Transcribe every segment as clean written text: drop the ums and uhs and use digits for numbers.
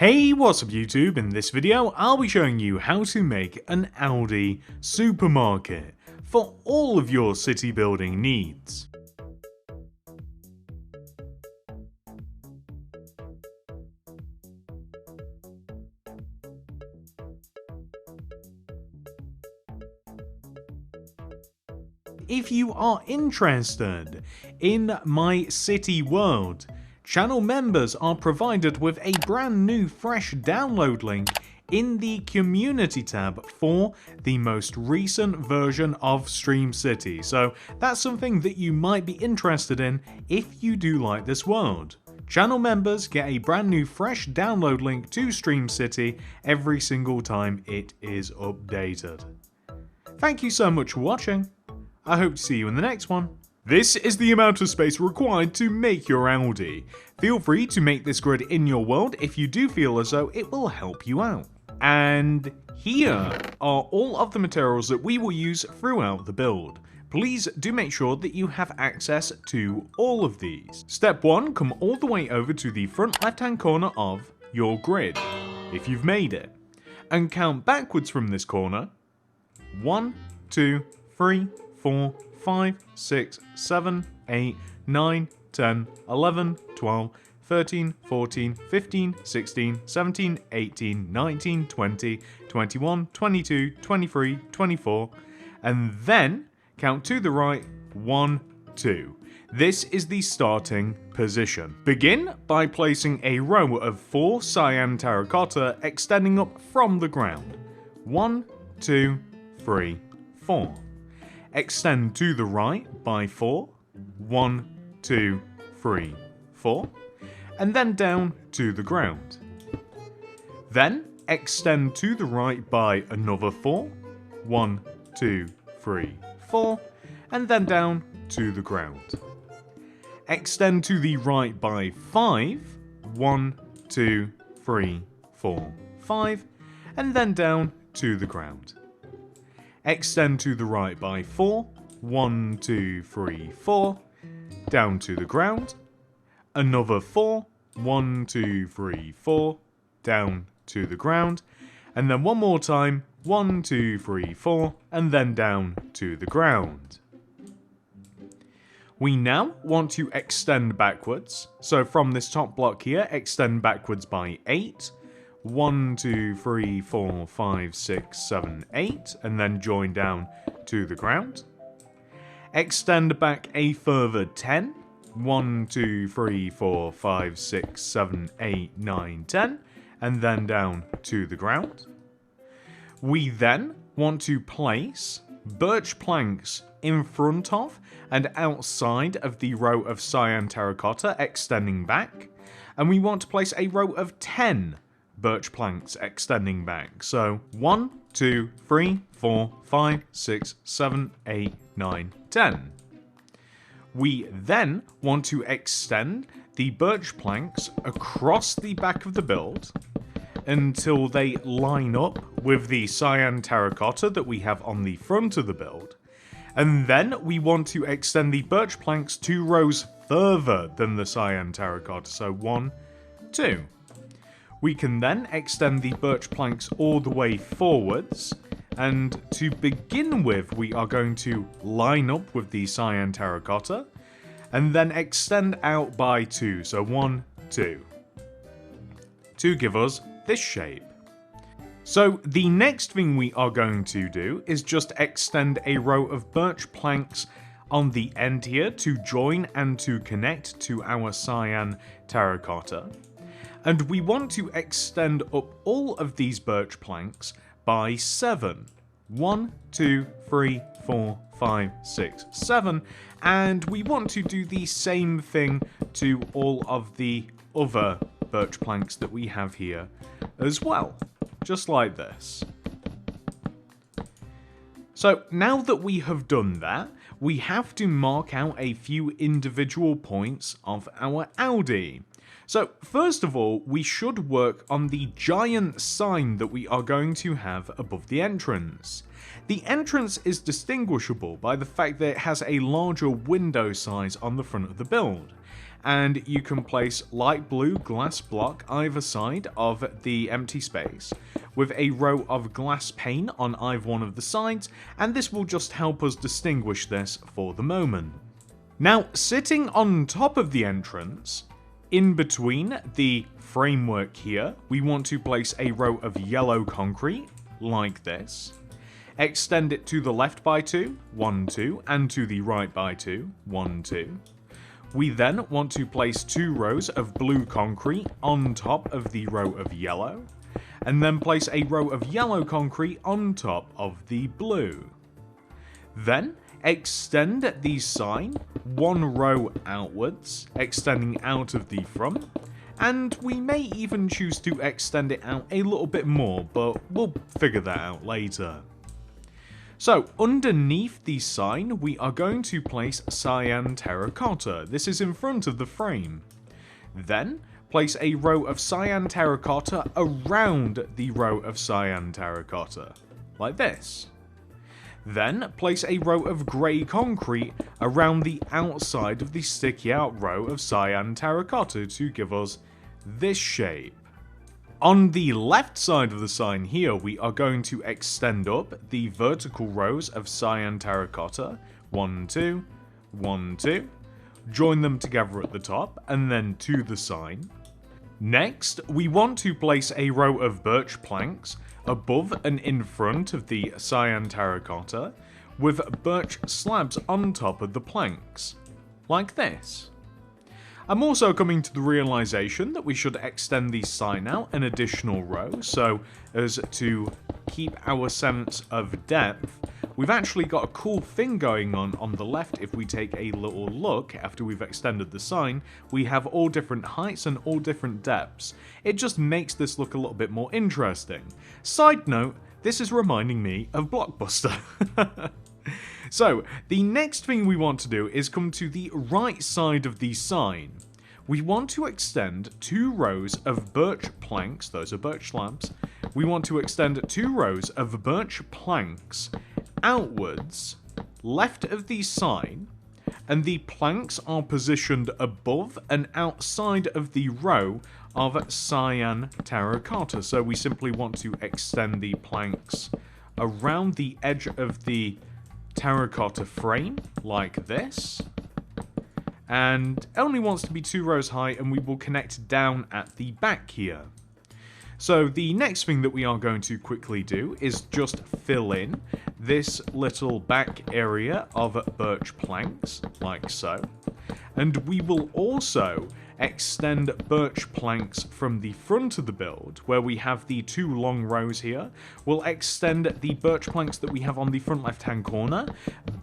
Hey, what's up YouTube? In this video I'll be showing you how to make an Aldi supermarket for all of your city building needs. If you are interested in my city world, channel members are provided with a brand new fresh download link in the community tab for the most recent version of Stream City, so that's something that you might be interested in if you do like this world. Channel members get a brand new fresh download link to Stream City every single time it is updated. Thank you so much for watching. I hope to see you in the next one. This is the amount of space required to make your Aldi. Feel free to make this grid in your world if you do feel as though it will help you out. And here are all of the materials that we will use throughout the build. Please do make sure that you have access to all of these. Step 1, come all the way over to the front left hand corner of your grid, if you've made it, and count backwards from this corner. 1, 2, 3, 4, 5, 6, 7, 8, 9, 10, 11, 12, 13, 14, 15, 16, 17, 18, 19, 20, 21, 22, 23, 24, and then count to the right 1, 2. This is the starting position. Begin by placing a row of 4 cyan terracotta extending up from the ground. 1, 2, 3, 4. Extend to the right by 4, 1, 2, 3, 4, and then down to the ground. Then extend to the right by another 4, 1, 2, 3, 4, and then down to the ground. Extend to the right by 5, 1, 2, 3, 4, 5, and then down to the ground. Extend to the right by 4, 1, 2, 3, 4, down to the ground. Another 4, 1, 2, 3, 4, down to the ground. And then one more time, 1, 2, 3, 4, and then down to the ground. We now want to extend backwards. So from this top block here, extend backwards by 8. 1, 2, 3, 4, 5, 6, 7, 8, and then join down to the ground. Extend back a further 10. 1, 2, 3, 4, 5, 6, 7, 8, 9, 10, and then down to the ground. We then want to place birch planks in front of and outside of the row of cyan terracotta extending back, and we want to place a row of 10 birch planks extending back. So 1, 2, 3, 4, 5, 6, 7, 8, 9, 10. We then want to extend the birch planks across the back of the build until they line up with the cyan terracotta that we have on the front of the build. And then we want to extend the birch planks 2 rows further than the cyan terracotta. So 1, 2. We can then extend the birch planks all the way forwards, and to begin with we are going to line up with the cyan terracotta, and then extend out by 2, so 1, 2, to give us this shape. So the next thing we are going to do is just extend a row of birch planks on the end here to join and to connect to our cyan terracotta. And we want to extend up all of these birch planks by 7. 1, 2, 3, 4, 5, 6, 7. And we want to do the same thing to all of the other birch planks that we have here as well. Just like this. So now that we have done that, we have to mark out a few individual points of our Aldi. So first of all, we should work on the giant sign that we are going to have above the entrance. The entrance is distinguishable by the fact that it has a larger window size on the front of the build. and you can place light blue glass block either side of the empty space with a row of glass pane on either one of the sides, and this will just help us distinguish this for the moment. Now, sitting on top of the entrance, in between the framework here, we want to place a row of yellow concrete, like this. Extend it to the left by 2, 1, 2, and to the right by 2, 1, 2. We then want to place 2 rows of blue concrete on top of the row of yellow, and then place a row of yellow concrete on top of the blue. Then, extend the sign 1 row outwards, extending out of the front, and we may even choose to extend it out a little bit more, but we'll figure that out later. So, underneath the sign, we are going to place cyan terracotta. This is in front of the frame. Then, place a row of cyan terracotta around the row of cyan terracotta, like this. Then, place a row of grey concrete around the outside of the sticky out row of cyan terracotta to give us this shape. On the left side of the sign here, we are going to extend up the vertical rows of cyan terracotta, 1, 2, 1, 2, join them together at the top, and then to the sign. Next, we want to place a row of birch planks above and in front of the cyan terracotta, with birch slabs on top of the planks, like this. I'm also coming to the realization that we should extend the sign out an additional row, so as to keep our sense of depth. We've actually got a cool thing going on the left. If we take a little look after we've extended the sign, we have all different heights and all different depths. It just makes this look a little bit more interesting. Side note, this is reminding me of Blockbuster. So, the next thing we want to do is come to the right side of the sign. We want to extend 2 rows of birch planks, those are birch slabs. We want to extend 2 rows of birch planks outwards, left of the sign, and the planks are positioned above and outside of the row of cyan terracotta. So we simply want to extend the planks around the edge of the terracotta frame, like this, and it only wants to be 2 rows high, and we will connect down at the back here. So the next thing that we are going to quickly do is just fill in this little back area of birch planks, like so, and we will also extend birch planks from the front of the build, where we have the 2 long rows here. We'll extend the birch planks that we have on the front left-hand corner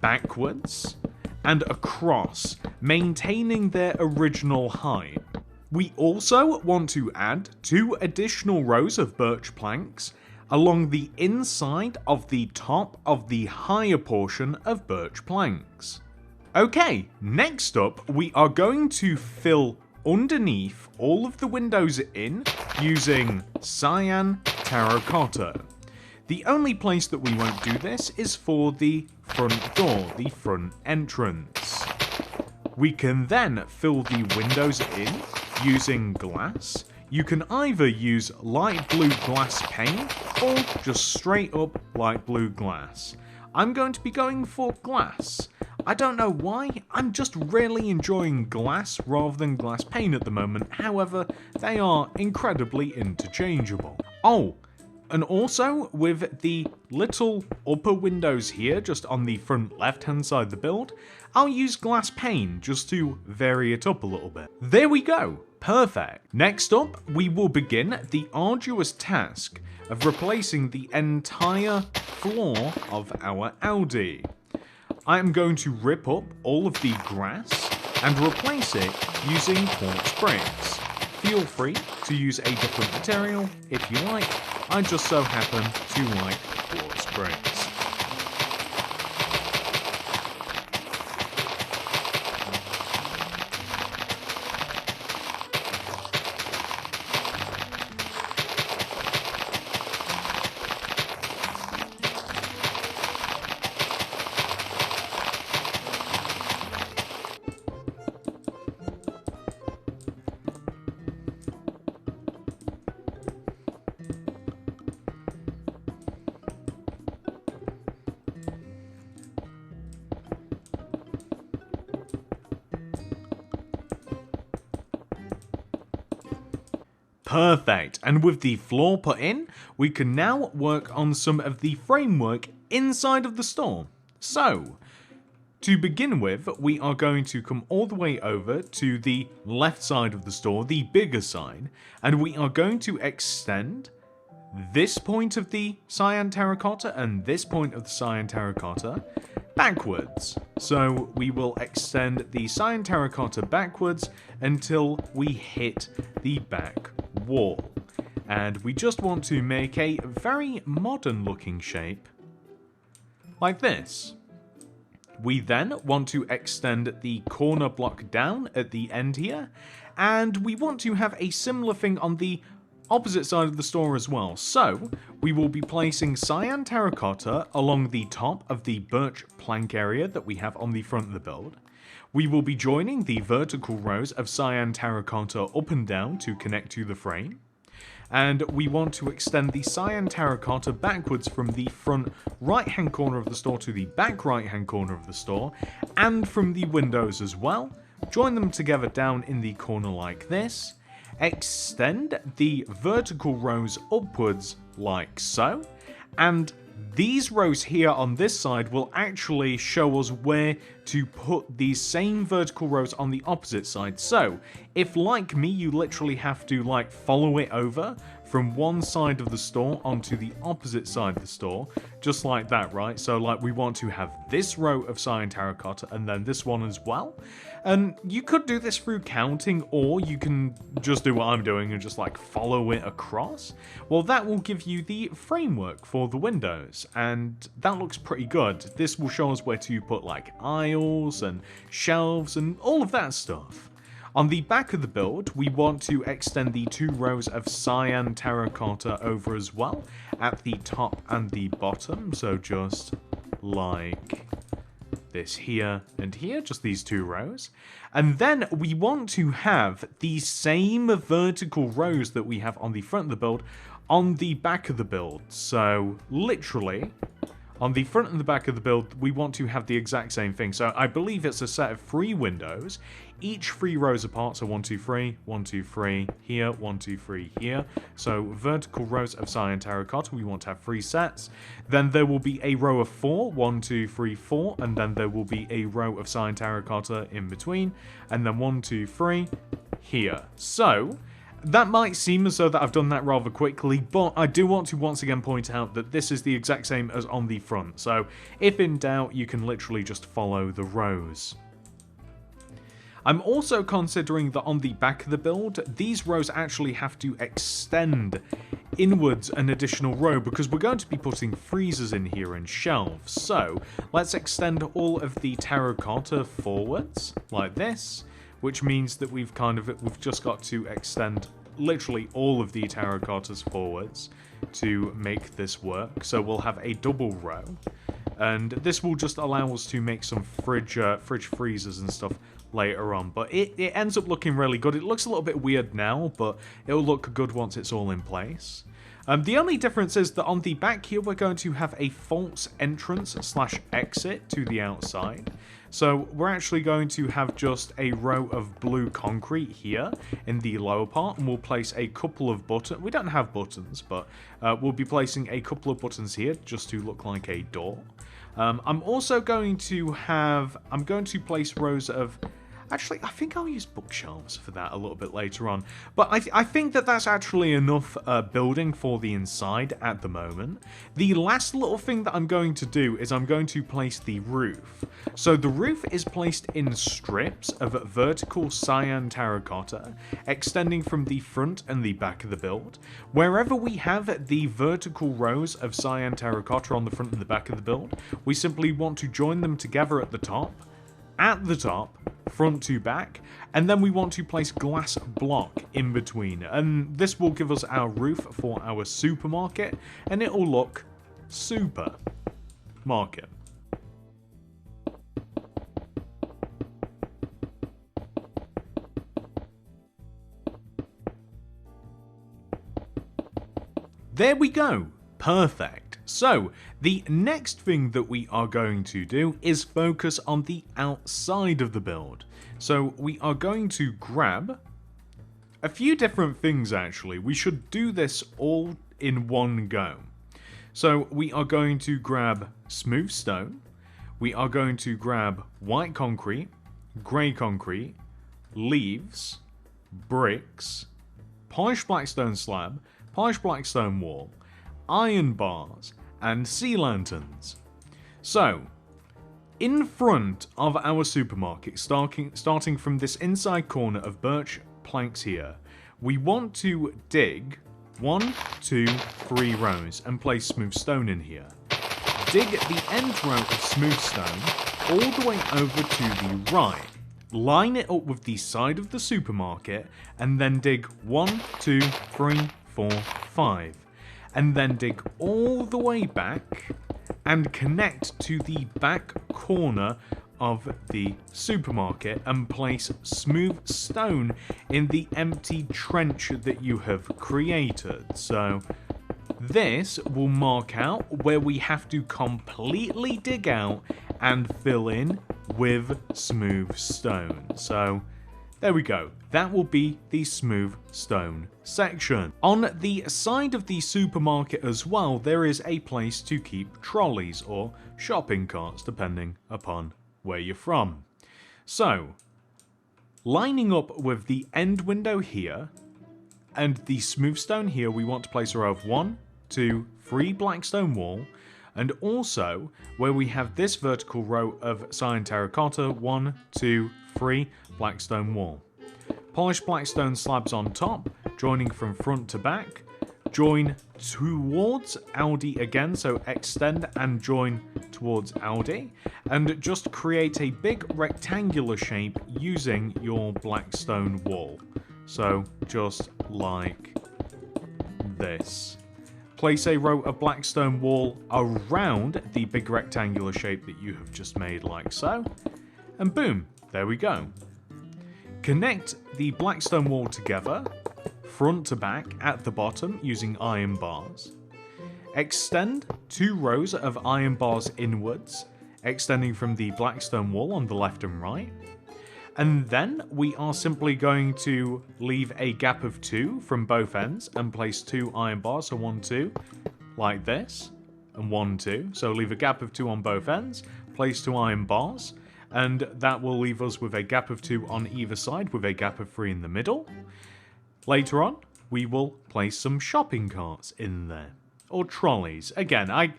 backwards and across, maintaining their original height. We also want to add 2 additional rows of birch planks along the inside of the top of the higher portion of birch planks. Okay, next up, we are going to fill underneath all of the windows in using cyan terracotta. The only place that we won't do this is for the front door, the front entrance. We can then fill the windows in using glass. You can either use light blue glass pane or just straight up light blue glass. I'm going to be going for glass. I don't know why, I'm just really enjoying glass rather than glass pane at the moment. However, they are incredibly interchangeable. Oh, and also with the little upper windows here just on the front left hand side of the build, I'll use glass pane just to vary it up a little bit. There we go, perfect. Next up, we will begin the arduous task of replacing the entire floor of our Aldi. I am going to rip up all of the grass and replace it using quartz bricks. Feel free to use a different material if you like. I just so happen to like quartz bricks. Perfect, and with the floor put in, we can now work on some of the framework inside of the store. So, to begin with, we are going to come all the way over to the left side of the store, the bigger side, and we are going to extend this point of the cyan terracotta and this point of the cyan terracotta backwards. So we will extend the cyan terracotta backwards until we hit the back wall. And we just want to make a very modern looking shape like this. We then want to extend the corner block down at the end here, and we want to have a similar thing on the opposite side of the store as well. So we will be placing cyan terracotta along the top of the birch plank area that we have on the front of the build. We will be joining the vertical rows of cyan terracotta up and down to connect to the frame. And we want to extend the cyan terracotta backwards from the front right hand corner of the store to the back right hand corner of the store, and from the windows as well. Join them together down in the corner like this. Extend the vertical rows upwards like so, and these rows here on this side will actually show us where to put these same vertical rows on the opposite side. So if, like me, you literally have to like follow it over from one side of the store onto the opposite side of the store, just like that, right? So like we want to have this row of cyan terracotta and then this one as well. And you could do this through counting, or you can just do what I'm doing and just like follow it across. Well, that will give you the framework for the windows, and that looks pretty good. This will show us where to put like aisles and shelves and all of that stuff. On the back of the build, we want to extend the two rows of cyan terracotta over as well at the top and the bottom. So just like this here and here, just these two rows. And then we want to have the same vertical rows that we have on the front of the build on the back of the build. So literally, on the front and the back of the build, we want to have the exact same thing. So I believe it's a set of 3 windows, each 3 rows apart. So 1, 2, 3, 1, 2, 3 here, 1, 2, 3 here. So vertical rows of cyan terracotta, we want to have 3 sets. Then there will be a row of 4, 1, 2, 3, 4, and then there will be a row of cyan terracotta in between, and then 1, 2, 3 here. So that might seem as though that I've done that rather quickly, but I do want to once again point out that this is the exact same as on the front. So if in doubt, you can literally just follow the rows. I'm also considering that on the back of the build, these rows actually have to extend inwards an additional row because we're going to be putting freezers in here and shelves. So let's extend all of the terracotta forwards like this, which means that we've just got to extend literally all of the terracottas forwards to make this work. So we'll have a double row, and this will just allow us to make some fridge freezers and stuff later on. But it ends up looking really good. It looks a little bit weird now, but it'll look good once it's all in place. The only difference is that on the back here, we're going to have a false entrance / exit to the outside. So we're actually going to have just a row of blue concrete here in the lower part, and we'll place a couple of buttons. We don't have buttons, but we'll be placing a couple of buttons here just to look like a door. I'm also going to place rows of... Actually, I think I'll use bookshelves for that a little bit later on. But I think that that's actually enough building for the inside at the moment. The last little thing that I'm going to do is I'm going to place the roof. So the roof is placed in strips of vertical cyan terracotta, extending from the front and the back of the build. Wherever we have the vertical rows of cyan terracotta on the front and the back of the build, we simply want to join them together at the top, front to back, and then we want to place glass block in between, and this will give us our roof for our supermarket, and it will look super market. There we go. Perfect. So, the next thing that we are going to do is focus on the outside of the build. So, we are going to grab a few different things actually. We should do this all in one go. So we are going to grab smooth stone, we are going to grab white concrete, grey concrete, leaves, bricks, polished blackstone slab, polished blackstone wall, iron bars, and sea lanterns. So, in front of our supermarket, starting from this inside corner of birch planks here, we want to dig 1, 2, 3 rows and place smooth stone in here. Dig the end row of smooth stone all the way over to the right. Line it up with the side of the supermarket and then dig 1, 2, 3, 4, 5. And then dig all the way back and connect to the back corner of the supermarket and place smooth stone in the empty trench that you have created. So this will mark out where we have to completely dig out and fill in with smooth stone. So there we go. That will be the smooth stone section. On the side of the supermarket as well, there is a place to keep trolleys or shopping carts, depending upon where you're from. So, lining up with the end window here and the smooth stone here, we want to place a row of 1, 2, 3 blackstone wall, and also where we have this vertical row of cyan terracotta, 1, 2, 3 blackstone wall. Polished blackstone slabs on top, joining from front to back. Join towards Aldi again, so extend and join towards Aldi. And just create a big rectangular shape using your blackstone wall. So just like this. Place a row of blackstone wall around the big rectangular shape that you have just made like so. And boom, there we go. Connect the blackstone wall together, front to back at the bottom using iron bars. Extend 2 rows of iron bars inwards, extending from the blackstone wall on the left and right. And then we are simply going to leave a gap of 2 from both ends and place 2 iron bars, so 1, 2, like this, and 1, 2. So leave a gap of 2 on both ends, place 2 iron bars, and that will leave us with a gap of 2 on either side with a gap of 3 in the middle. Later on, we will place some shopping carts in there, or trolleys. Again,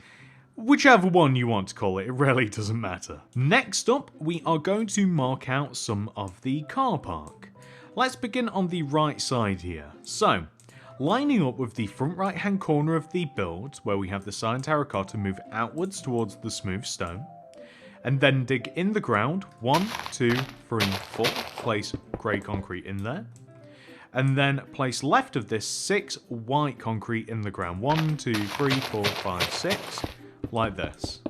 whichever one you want to call it, it really doesn't matter. Next up, we are going to mark out some of the car park. Let's begin on the right side here. So, lining up with the front right hand corner of the build, where we have the cyan terracotta, move outwards towards the smooth stone. And then dig in the ground, 1, 2, 3, 4, place grey concrete in there. And then place left of this 6 white concrete in the ground, 1, 2, 3, 4, 5, 6, like this.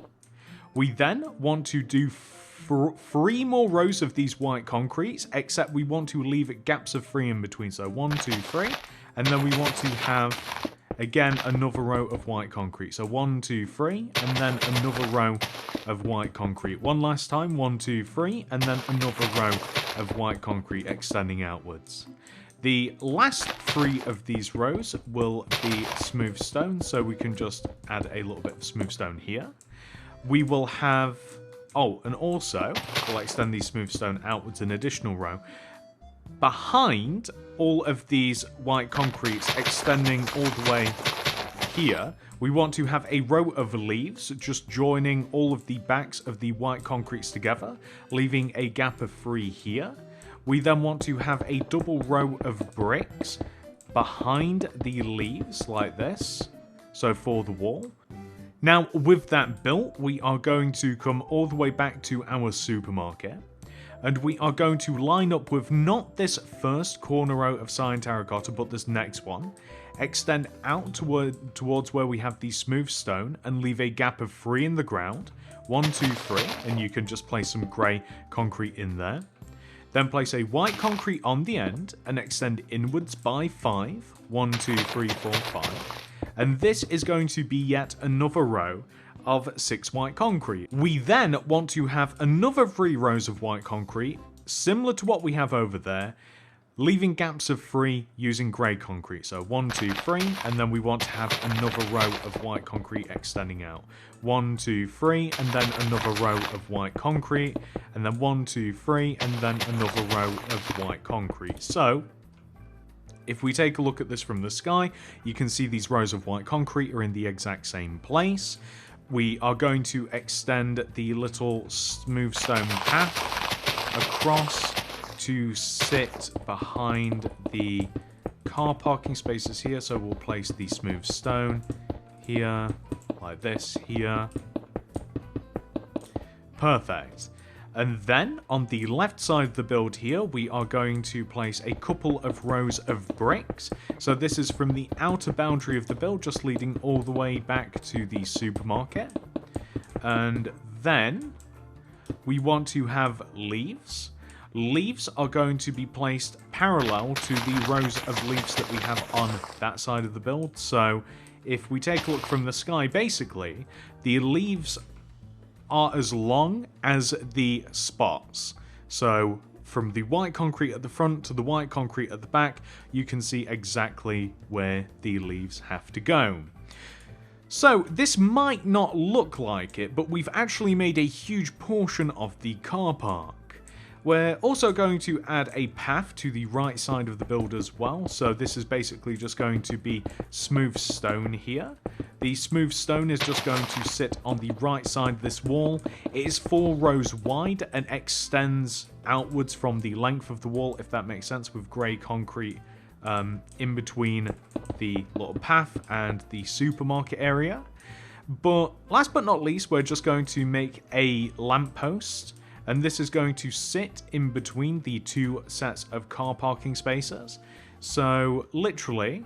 We then want to do 3 more rows of these white concretes, except we want to leave gaps of 3 in between, so 1, 2, 3, and then we want to have again another row of white concrete, so 1, 2, 3, and then another row of white concrete. One last time, 1, 2, 3, and then another row of white concrete extending outwards. The last 3 of these rows will be smooth stone, so we can just add a little bit of smooth stone here. We will have, and also we'll extend the smooth stone outwards an additional row. Behind all of these white concretes extending all the way here, we want to have a row of leaves just joining all of the backs of the white concretes together, leaving a gap of 3 here. We then want to have a double row of bricks behind the leaves like this, so for the wall. Now with that built, we are going to come all the way back to our supermarket. And we are going to line up with not this first corner row of cyan terracotta, but this next one. Extend out towards where we have the smooth stone and leave a gap of 3 in the ground. 1, 2, 3, and you can just place some grey concrete in there. Then place a white concrete on the end and extend inwards by 5. 1, 2, 3, 4, 5. And this is going to be yet another row of 6 white concrete. We then want to have another 3 rows of white concrete, similar to what we have over there, leaving gaps of 3 using grey concrete. So 1, 2, 3, and then we want to have another row of white concrete extending out. 1, 2, 3, and then another row of white concrete, and then 1, 2, 3, and then another row of white concrete. So if we take a look at this from the sky, you can see these rows of white concrete are in the exact same place. We are going to extend the little smooth stone path across to sit behind the car parking spaces here. So we'll place the smooth stone here, like this here. Perfect. And then on the left side of the build here, we are going to place a couple of rows of bricks. So this is from the outer boundary of the build, just leading all the way back to the supermarket. And then we want to have leaves. Leaves are going to be placed parallel to the rows of leaves that we have on that side of the build. So if we take a look from the sky, basically, the leaves are as long as the spots. So from the white concrete at the front to the white concrete at the back, you can see exactly where the leaves have to go. So this might not look like it, but we've actually made a huge portion of the car park. We're also going to add a path to the right side of the build as well. So this is basically just going to be smooth stone here. The smooth stone is just going to sit on the right side of this wall. It is 4 rows wide and extends outwards from the length of the wall, if that makes sense, with grey concrete in between the little path and the supermarket area. But last but not least, we're just going to make a lamppost. And this is going to sit in between the 2 sets of car parking spaces. So literally,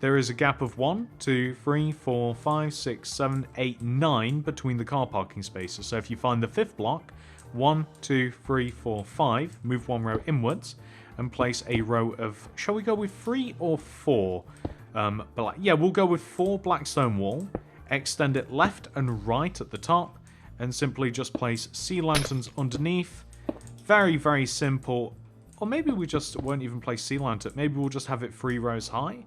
there is a gap of 1, 2, 3, 4, 5, 6, 7, 8, 9 between the car parking spaces. So if you find the 5th block, 1, 2, 3, 4, 5, move 1 row inwards and place a row of, shall we go with 3 or 4? Yeah, we'll go with 4 black stone wall, extend it left and right at the top, and simply just place sea lanterns underneath. Very, very simple. Or maybe we just won't even place sea lantern. Maybe we'll just have it 3 rows high.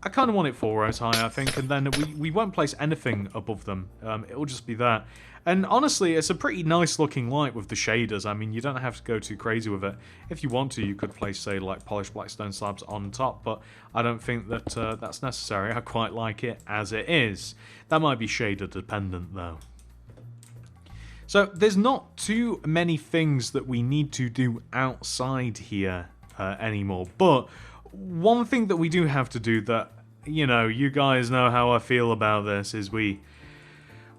I kind of want it 4 rows high, I think, and then we won't place anything above them. It'll just be that. And honestly, it's a pretty nice looking light with the shaders. I mean, you don't have to go too crazy with it. If you want to, you could place, say, like polished black stone slabs on top, but I don't think that that's necessary. I quite like it as it is. That might be shader dependent, though. So there's not too many things that we need to do outside here anymore. But one thing that we do have to do that, you know, you guys know how I feel about this, is we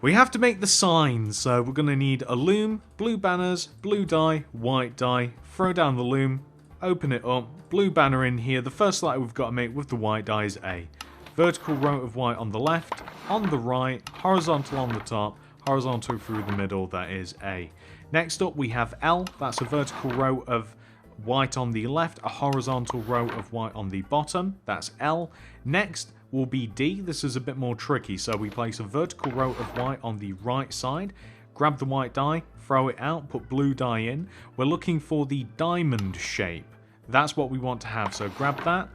have to make the signs. So we're going to need a loom, blue banners, blue dye, white dye, throw down the loom, open it up, blue banner in here. The first letter we've got to make with the white dye is A. Vertical row of white on the left, on the right, horizontal on the top, horizontal through the middle, that is A. Next up we have L, that's a vertical row of white on the left, a horizontal row of white on the bottom, that's L. Next will be D, this is a bit more tricky, so we place a vertical row of white on the right side, grab the white dye, throw it out, put blue dye in. We're looking for the diamond shape, that's what we want to have, so grab that,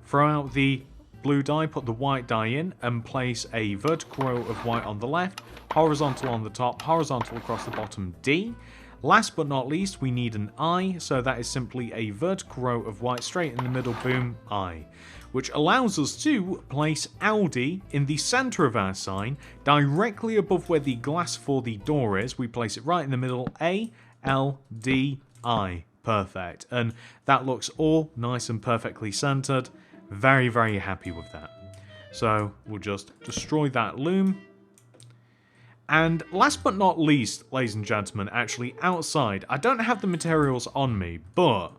throw out the blue dye, put the white dye in, and place a vertical row of white on the left, horizontal on the top, horizontal across the bottom, D. Last but not least, we need an I, so that is simply a vertical row of white straight in the middle, boom, I. Which allows us to place Aldi in the center of our sign, directly above where the glass for the door is. We place it right in the middle, A, L, D, I. Perfect. And that looks all nice and perfectly centered. Very, very happy with that. So we'll just destroy that loom. And last but not least, ladies and gentlemen, actually outside, I don't have the materials on me, but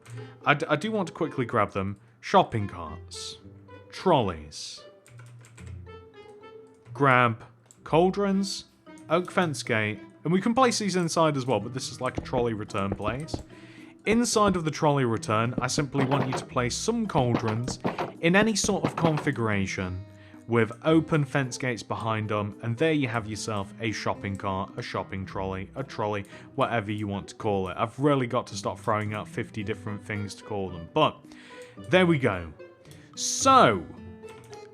I do want to quickly grab them. Shopping carts, trolleys, grab cauldrons, oak fence gate, and we can place these inside as well, but this is like a trolley return place. Inside of the trolley return, I simply want you to place some cauldrons in any sort of configuration. with open fence gates behind them, and there you have yourself a shopping cart, a shopping trolley, a trolley, whatever you want to call it. I've really got to stop throwing out 50 different things to call them, but there we go. So,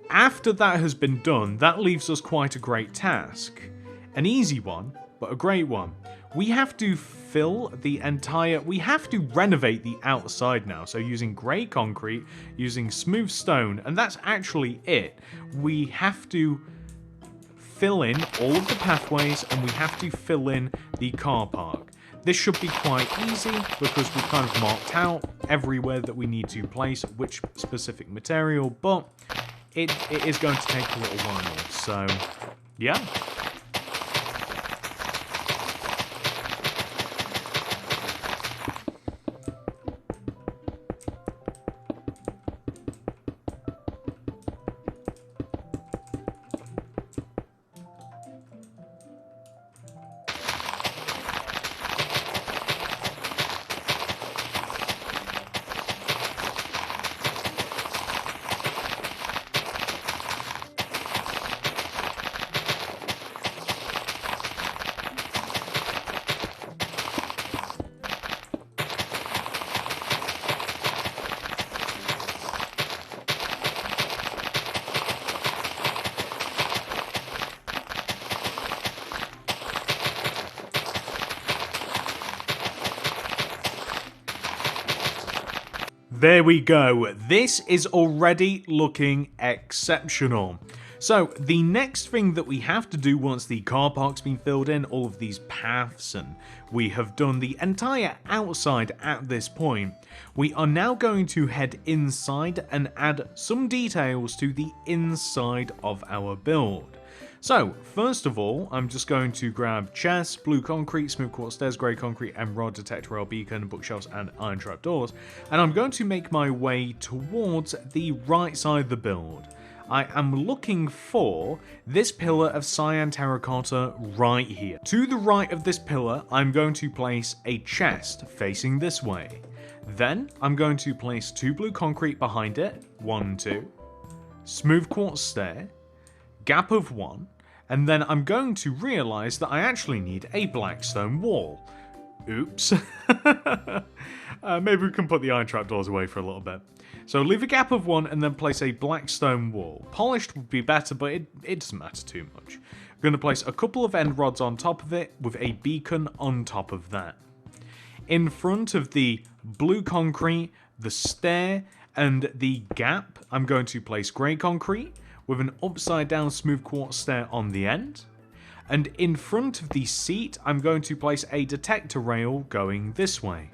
after that has been done, that leaves us quite a great task. An easy one, but a great one. We have to we have to renovate the outside now. So using grey concrete, using smooth stone, and that's actually it. We have to fill in all of the pathways, and we have to fill in the car park. This should be quite easy because we've kind of marked out everywhere that we need to place which specific material, but it is going to take a little while. So, yeah. There we go. This is already looking exceptional. So the next thing that we have to do once the car park's been filled in, all of these paths, and we have done the entire outside at this point, we are now going to head inside and add some details to the inside of our build. So, first of all, I'm just going to grab chests, blue concrete, smooth quartz stairs, grey concrete, emerald, detector rail, beacon, bookshelves, and iron trapdoors, and I'm going to make my way towards the right side of the build. I am looking for this pillar of cyan terracotta right here. To the right of this pillar, I'm going to place a chest facing this way. Then, I'm going to place 2 blue concrete behind it, 1, 2, smooth quartz stair, gap of 1, and then I'm going to realise that I actually need a black stone wall. Oops. Maybe we can put the iron trapdoors away for a little bit. So leave a gap of 1 and then place a black stone wall. Polished would be better, but it doesn't matter too much. I'm going to place a couple of end rods on top of it with a beacon on top of that. In front of the blue concrete, the stair, and the gap, I'm going to place grey concrete with an upside down smooth quartz stair on the end. And in front of the seat, I'm going to place a detector rail going this way.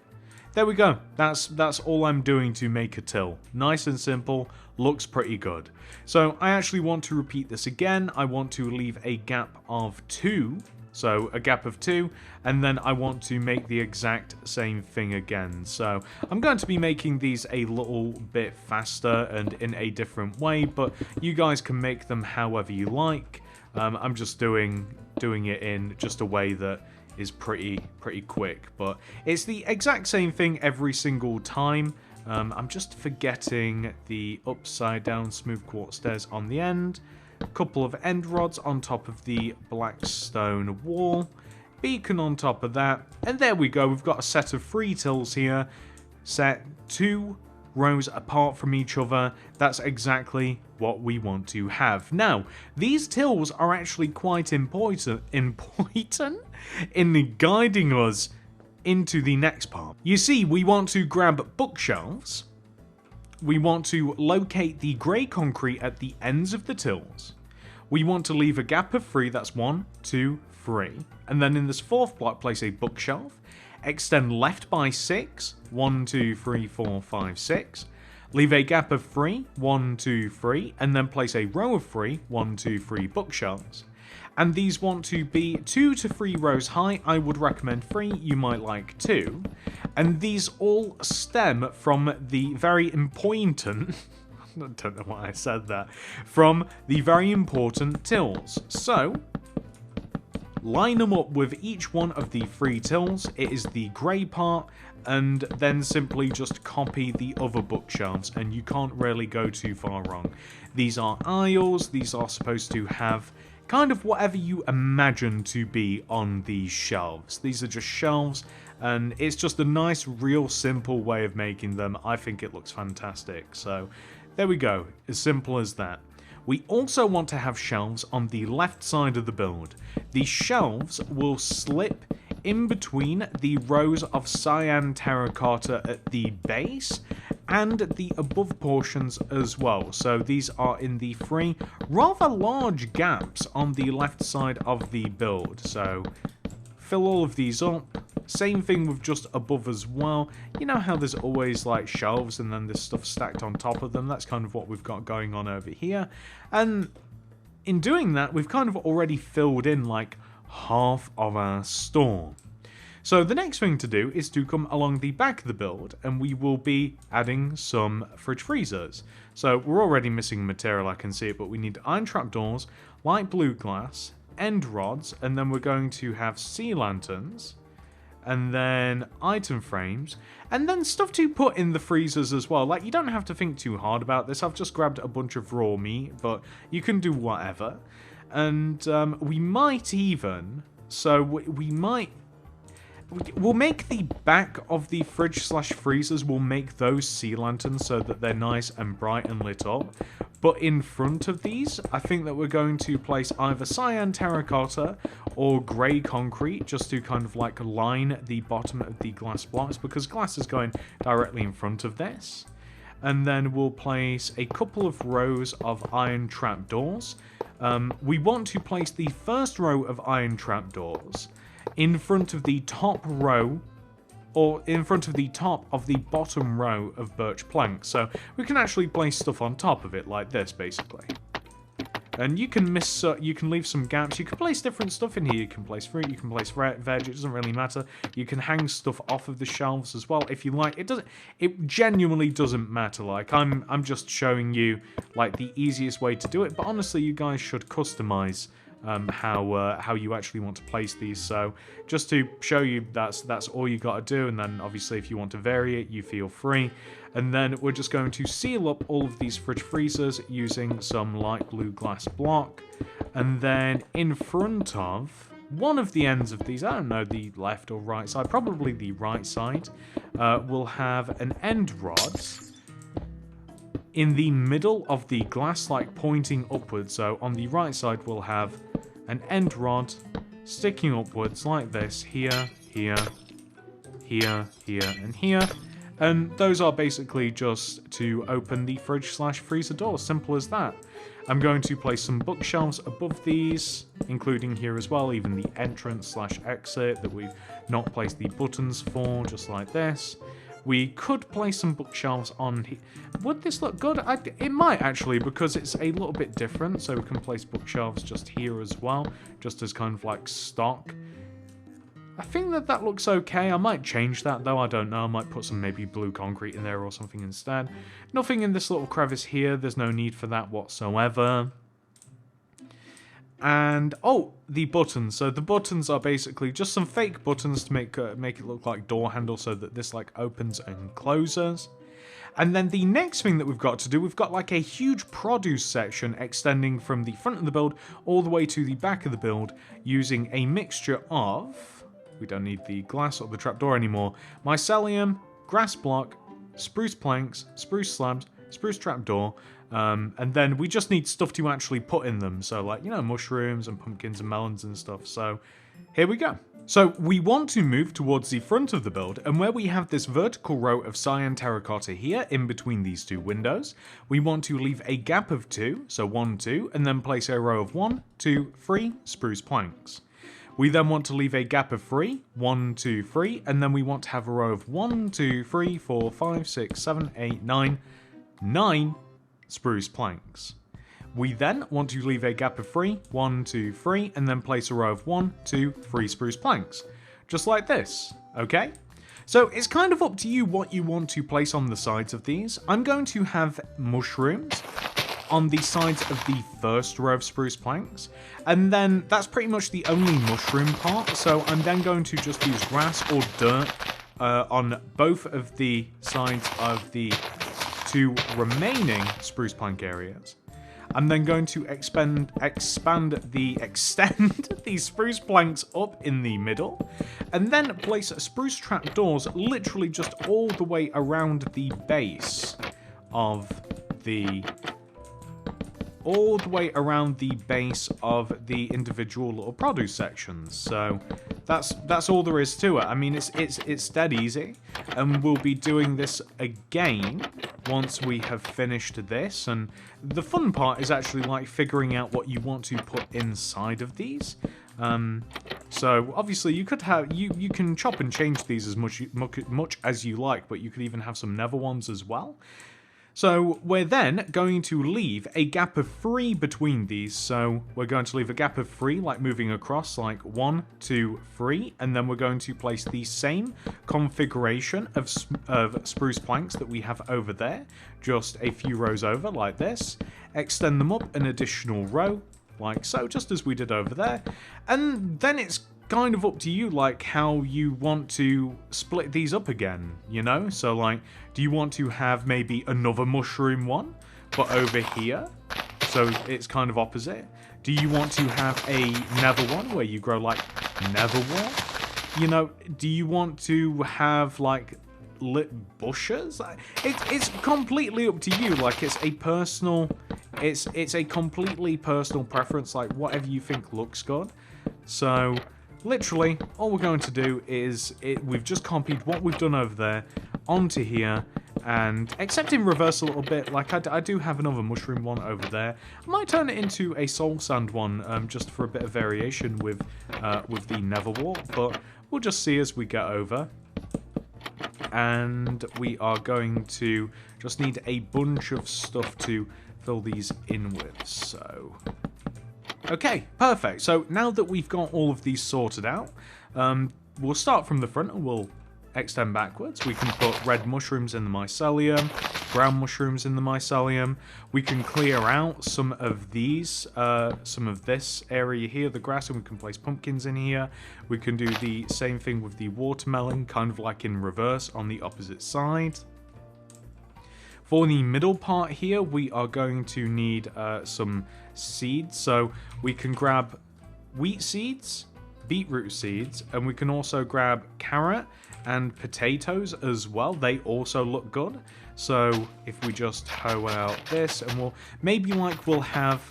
There we go. That's all I'm doing to make a till. Nice and simple, looks pretty good. So I actually want to repeat this again. I want to leave a gap of 2. So a gap of 2, and then I want to make the exact same thing again. So I'm going to be making these a little bit faster and in a different way, but you guys can make them however you like. I'm just doing it in just a way that is pretty quick, but it's the exact same thing every single time. I'm just forgetting the upside down smooth quartz stairs on the end. A couple of end rods on top of the black stone wall, beacon on top of that, and there we go. We've got a set of 3 tills here, set 2 rows apart from each other. That's exactly what we want to have. Now, these tills are actually quite important in guiding us into the next part. You see, we want to grab bookshelves. We want to locate the grey concrete at the ends of the tills. We want to leave a gap of 3, that's 1, 2, 3. And then in this 4th block, place a bookshelf. Extend left by 6, 1, 2, 3, 4, 5, 6. Leave a gap of 3, 1, 2, 3. And then place a row of 3, 1, 2, 3 bookshelves. And these want to be 2 to 3 rows high. I would recommend 3, you might like 2. And these all stem from the very important, I don't know why I said that, from the very important tills. So, line them up with each one of the 3 tills. It is the grey part, and then simply just copy the other bookshelves, and you can't really go too far wrong. These are aisles. These are supposed to have kind of whatever you imagine to be on these shelves. These are just shelves, and it's just a nice, real simple way of making them. I think it looks fantastic. So there we go, as simple as that. We also want to have shelves on the left side of the build. These shelves will slip in between the rows of cyan terracotta at the base and the above portions as well. So these are in the 3 rather large gaps on the left side of the build. So fill all of these up. Same thing with just above as well. You know how there's always like shelves and then there's stuff stacked on top of them? That's kind of what we've got going on over here. And in doing that, we've kind of already filled in like half of our store. So the next thing to do is to come along the back of the build, and we will be adding some fridge freezers. So we're already missing material, I can see it, but we need iron trapdoors, light blue glass, end rods, and then we're going to have sea lanterns, and then item frames, and then stuff to put in the freezers as well. Like, you don't have to think too hard about this. I've just grabbed a bunch of raw meat, but you can do whatever. And we might even, so we might, we'll make the back of the fridge/freezers, we'll make those sea lanterns so that they're nice and bright and lit up. But in front of these, I think that we're going to place either cyan terracotta or grey concrete, just to kind of like line the bottom of the glass blocks, because glass is going directly in front of this. And then we'll place a couple of rows of iron trapdoors. We want to place the first row of iron trapdoors in front of the top row, or in front of the top of the bottom row of birch planks. So we can actually place stuff on top of it like this, basically. And you can you can leave some gaps. You can place different stuff in here. You can place fruit, you can place veg, it doesn't really matter. You can hang stuff off of the shelves as well if you like. It genuinely doesn't matter. Like, I'm just showing you like the easiest way to do it, but honestly you guys should customize how you actually want to place these. So just to show you, that's all you got to do, and then obviously if you want to vary it, you feel free. And then we're just going to seal up all of these fridge freezers using some light blue glass block, and then in front of one of the ends of these, I don't know, the left or right side, probably the right side, we'll have an end rod in the middle of the glass, like pointing upwards. So on the right side, we'll have an end rod sticking upwards like this, here, here, here, here, and here. And those are basically just to open the fridge/freezer door. Simple as that. I'm going to place some bookshelves above these, including here as well, even the entrance/exit that we've not placed the buttons for, just like this. We could place some bookshelves on here. Would this look good? It might actually, because it's a little bit different. So we can place bookshelves just here as well, just as kind of like stock. I think that looks okay. I might change that though, I don't know. I might put some maybe blue concrete in there or something instead. Nothing in this little crevice here. There's no need for that whatsoever. And, oh, the buttons. So the buttons are basically just some fake buttons to make it look like door handles, so that this like opens and closes. And then the next thing that we've got to do, we've got like a huge produce section extending from the front of the build all the way to the back of the build, using a mixture of, we don't need the glass or the trapdoor anymore, mycelium, grass block, spruce planks, spruce slabs, spruce trapdoor, and then we just need stuff to actually put in them. So like, you know, mushrooms and pumpkins and melons and stuff. So here we go. So we want to move towards the front of the build, and where we have this vertical row of cyan terracotta here in between these two windows, we want to leave a gap of 2, so 1, 2, and then place a row of 1, 2, 3 spruce planks. We then want to leave a gap of 3, 1, 2, 3, and then we want to have a row of 1, 2, 3, 4, 5, 6, 7, 8, 9 spruce planks. We then want to leave a gap of 3, 1, 2, 3, and then place a row of 1, 2, 3 spruce planks. Just like this, okay? So it's kind of up to you what you want to place on the sides of these. I'm going to have mushrooms on the sides of the first row of spruce planks. And then that's pretty much the only mushroom part. So I'm then going to just use grass or dirt on both of the sides of the 2 remaining spruce plank areas. I'm then going to extend these spruce planks up in the middle, and then place spruce trapdoors literally just all the way around the base of the individual little produce sections. So that's all there is to it. I mean, it's dead easy, and we'll be doing this again once we have finished this. And the fun part is actually like figuring out what you want to put inside of these. So obviously you could have you can chop and change these as much as you like, but you could even have some nether ones as well. So we're then going to leave a gap of 3 between these. So we're going to leave a gap of 3, like moving across, like 1, 2, 3, and then we're going to place the same configuration of spruce planks that we have over there, just a few rows over, like this. Extend them up an additional row, like so, just as we did over there. And then it's kind of up to you, like how you want to split these up again, you know? So like, do you want to have maybe another mushroom one, but over here, so it's kind of opposite? Do you want to have a nether one where you grow like nether wall? You know, do you want to have like lit bushes? It's completely up to you. Like, it's a personal, it's a completely personal preference, like whatever you think looks good. So literally, all we're going to do is, we've just copied what we've done over there onto here, and except in reverse a little bit, like I do have another mushroom one over there. I might turn it into a soul sand one, just for a bit of variation with the nether wart, but we'll just see as we get over. And we are going to just need a bunch of stuff to fill these in with, so... Okay, perfect. So now that we've got all of these sorted out, we'll start from the front and we'll extend backwards. We can put red mushrooms in the mycelium, brown mushrooms in the mycelium. We can clear out some of these, some of this area here, the grass, and we can place pumpkins in here. We can do the same thing with the watermelon, kind of like in reverse on the opposite side. For the middle part here, we are going to need some seeds. So we can grab wheat seeds, beetroot seeds, and we can also grab carrot and potatoes as well. They also look good. So if we just hoe out this, and we'll have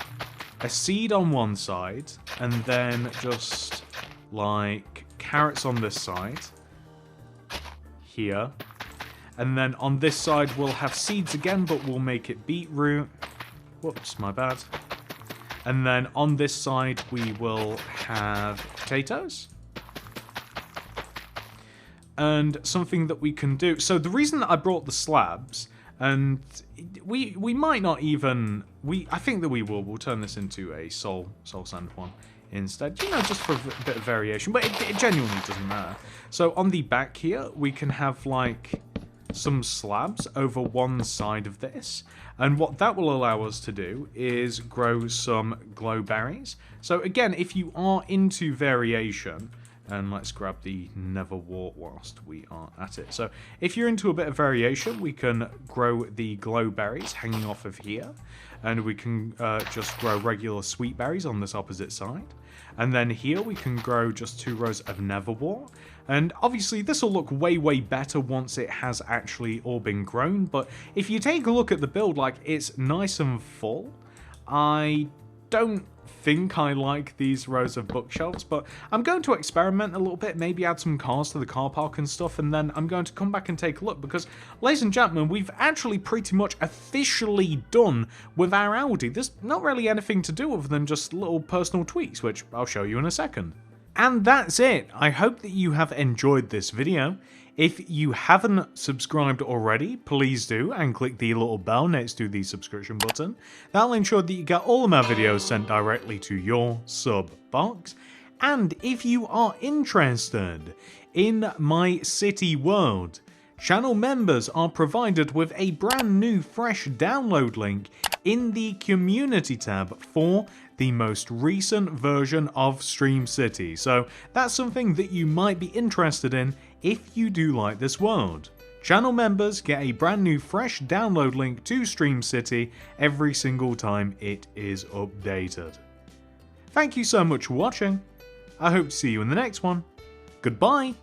a seed on one side, and then just like carrots on this side here. And then on this side, we'll have seeds again, but we'll make it beetroot. Whoops, my bad. And then on this side, we will have potatoes. And something that we can do... So the reason that I brought the slabs, and we might not even... I think that we will. We'll turn this into a soul sand one instead. You know, just for a bit of variation. But it genuinely doesn't matter. So on the back here, we can have, like... some slabs over one side of this, and what that will allow us to do is grow some glow berries. So again, if you are into variation, and let's grab the nether wart whilst we are at it. So if you're into a bit of variation, we can grow the glow berries hanging off of here, and we can just grow regular sweet berries on this opposite side. And then here we can grow just 2 rows of nether wart. And obviously this will look way, way better once it has actually all been grown. But if you take a look at the build, like, it's nice and full. I don't think I like these rows of bookshelves, but I'm going to experiment a little bit, maybe add some cars to the car park and stuff, and then I'm going to come back and take a look, because, ladies and gentlemen, we've actually pretty much officially done with our Aldi. There's not really anything to do other than just little personal tweaks, which I'll show you in a second. And that's it. I hope that you have enjoyed this video. If you haven't subscribed already, please do, and click the little bell next to the subscription button. That'll ensure that you get all of my videos sent directly to your sub box. And if you are interested in my city world, channel members are provided with a brand new fresh download link in the Community tab for the most recent version of Stream City. So that's something that you might be interested in if you do like this world. Channel members get a brand new fresh download link to Stream City every single time it is updated. Thank you so much for watching. I hope to see you in the next one. Goodbye!